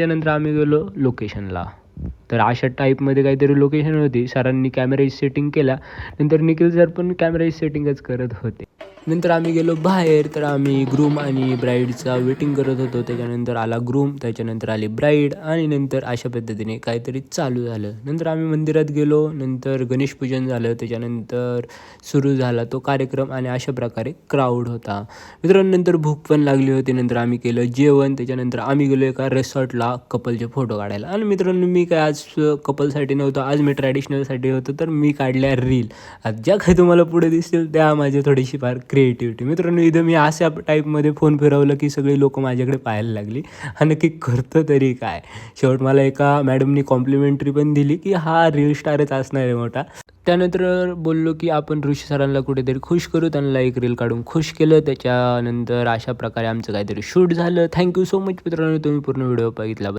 त्यानंतर आम्ही गेलो लोकेशनला. तर अशा टाईपमध्ये काहीतरी लोकेशन होती. सरांनी कॅमेराची सेटिंग केला. नंतर निखिल सर पण कॅमेराची सेटिंगच करत होते. नंतर आम्ही गेलो बाहेर. तर आम्ही ग्रूम आणि ब्राईडचा वेटिंग करत होतो. त्याच्यानंतर आला ग्रूम, त्याच्यानंतर आली ब्राईड आणि नंतर अशा पद्धतीने काहीतरी चालू झालं. नंतर आम्ही मंदिरात गेलो. नंतर गणेशपूजन झालं. त्याच्यानंतर सुरू झाला तो कार्यक्रम आणि अशा प्रकारे क्राऊड होता. मित्रांनो नंतर भूक पण लागली होती. नंतर आम्ही केलं जेवण. त्याच्यानंतर आम्ही गेलो एका रिसॉर्टला कपलचे फोटो काढायला. आणि मित्रांनो मी काय आज कपलसाठी नव्हतं, आज मी ट्रॅडिशनलसाठी होतो. तर मी काढल्या रील. ज्या काही तुम्हाला पुढे दिसतील त्या माझी थोडीशी फार क्रिएटिव्हिटी. मित्रांनो इथं मी अशा टाईपमध्ये फोन फिरवलं की सगळी लोकं माझ्याकडे पाहायला लागली. हा नक्की करतो तरी काय. शेवट मला एका मॅडमनी कॉम्प्लिमेंटरी पण दिली की हा रील स्टारच असणार आहे मोठा. त्यानंतर बोललो की आपण ऋषी सरांना कुठेतरी खुश करू. त्यांना एक रील काढून खुश केलं. त्याच्यानंतर अशा प्रकारे आमचं काहीतरी शूट झालं. थँक्यू सो मच मित्रांनो, तुम्ही पूर्ण व्हिडिओ बघितला.